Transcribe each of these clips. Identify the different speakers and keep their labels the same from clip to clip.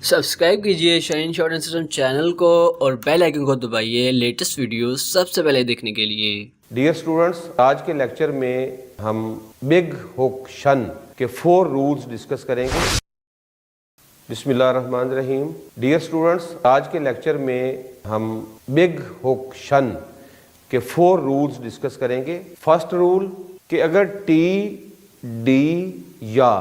Speaker 1: Subscribe کیجئے شاہین short and system channel کو اور بیل آئیکن کو دبائیے لیٹسٹ ویڈیوز سب سے پہلے دیکھنے کے لیے۔
Speaker 2: ڈیئر اسٹوڈنٹس، آج کے لیکچر میں ہم بگ ہوک شن کے 4 رولز ڈسکس کریں گے۔ بسم اللہ الرحمن الرحیم۔ ڈیئر اسٹوڈنٹس، آج کے لیکچر میں ہم بگ ہوک شن کے 4 رولز ڈسکس کریں گے۔ فرسٹ رول کہ اگر ٹی، ڈی یا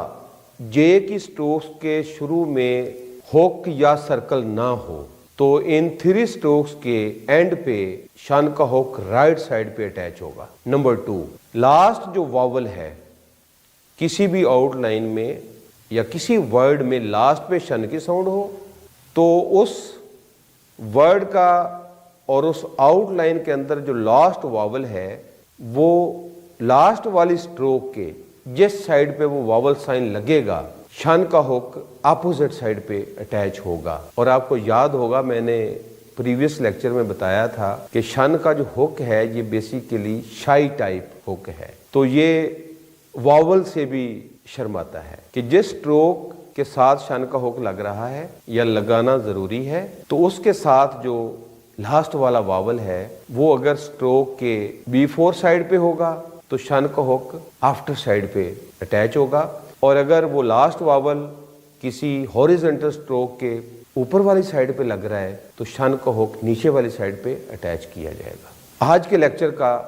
Speaker 2: جے کی سٹروکس کے شروع میں ہوک یا سرکل نہ ہو تو ان 3 سٹروکس کے اینڈ پہ شن کا ہوک رائٹ سائڈ پہ اٹیچ ہوگا۔ نمبر 2، لاسٹ جو واول ہے کسی بھی آؤٹ لائن میں یا کسی ورڈ میں لاسٹ پہ شن کی ساؤنڈ ہو تو اس ورڈ کا اور اس آؤٹ لائن کے اندر جو لاسٹ واول ہے وہ لاسٹ والی سٹروک کے جس سائڈ پہ وہ واول سائن لگے گا شن کا ہوک اپوزٹ سائڈ پہ اٹیچ ہوگا۔ اور آپ کو یاد ہوگا میں نے پریویس لیکچر میں بتایا تھا کہ شن کا جو ہوک ہے یہ بیسیکلی شائی ٹائپ ہوک ہے، تو یہ واول سے بھی شرماتا ہے کہ جس سٹروک کے ساتھ شن کا ہوک لگ رہا ہے یا لگانا ضروری ہے تو اس کے ساتھ جو لاسٹ والا واول ہے وہ اگر سٹروک کے بیفور سائڈ پہ ہوگا تو شن کا ہوک آفٹر سائڈ پہ اٹیچ ہوگا، اور اگر وہ لاسٹ واول کسی ہاریزونٹل سٹروک کے اوپر والی سائڈ پہ لگ رہا ہے تو شن کا ہوک نیچے والی سائڈ پہ اٹیچ کیا جائے گا۔ آج کے لیکچر کا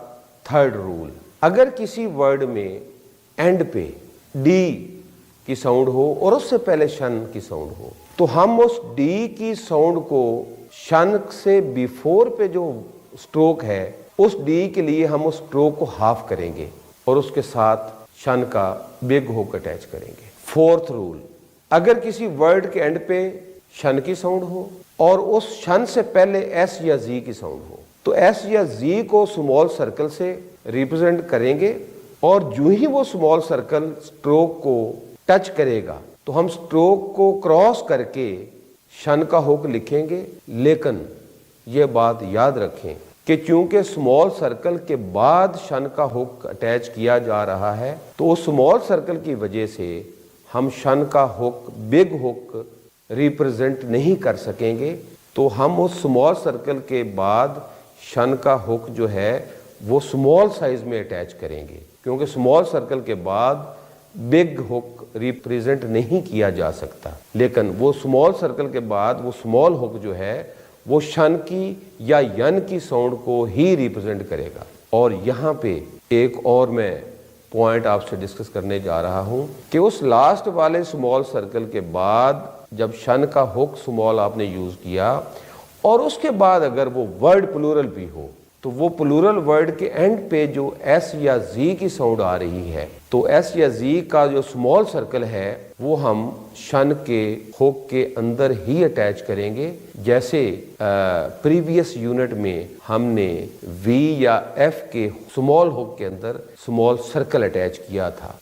Speaker 2: 3rd رول، اگر کسی ورڈ میں اینڈ پہ ڈی کی ساؤنڈ ہو اور اس سے پہلے شن کی ساؤنڈ ہو تو ہم اس ڈی کی ساؤنڈ کو شن سے بیفور پہ جو سٹروک ہے اس ڈی کے لیے ہم اس سٹروک کو ہاف کریں گے اور اس کے ساتھ شن کا بگ ہوک اٹیچ کریں گے۔ 4th رول، اگر کسی ورڈ کے اینڈ پہ شن کی ساؤنڈ ہو اور اس شن سے پہلے ایس یا زی کی ساؤنڈ ہو تو ایس یا زی کو سمال سرکل سے ریپرزینٹ کریں گے، اور جو ہی وہ سمال سرکل سٹروک کو ٹچ کرے گا تو ہم سٹروک کو کراس کر کے شن کا ہوک لکھیں گے۔ لیکن یہ بات یاد رکھیں کہ چونکہ سمال سرکل کے بعد شن کا ہوک اٹیچ کیا جا رہا ہے تو اس سمال سرکل کی وجہ سے ہم شن کا ہوک بگ ہوک ریپرزینٹ نہیں کر سکیں گے، تو ہم اس سمال سرکل کے بعد شن کا ہوک جو ہے وہ سمال سائز میں اٹیچ کریں گے، کیونکہ سمال سرکل کے بعد بگ ہوک ریپرزینٹ نہیں کیا جا سکتا، لیکن وہ سمال سرکل کے بعد وہ سمال ہوک جو ہے وہ شن کی یا ین کی ساؤنڈ کو ہی ریپرزینٹ کرے گا۔ اور یہاں پہ ایک اور میں پوائنٹ آپ سے ڈسکس کرنے جا رہا ہوں کہ اس لاسٹ والے سمال سرکل کے بعد جب شن کا ہوک سمال آپ نے یوز کیا اور اس کے بعد اگر وہ ورڈ پلورل بھی ہو تو وہ پلورل ورڈ کے اینڈ پہ جو ایس یا زی کی ساؤنڈ آ رہی ہے تو ایس یا زی کا جو سمال سرکل ہے وہ ہم شن کے ہوک کے اندر ہی اٹیچ کریں گے، جیسے پریویس یونٹ میں ہم نے وی یا ایف کے سمال ہوک کے اندر سمال سرکل اٹیچ کیا تھا۔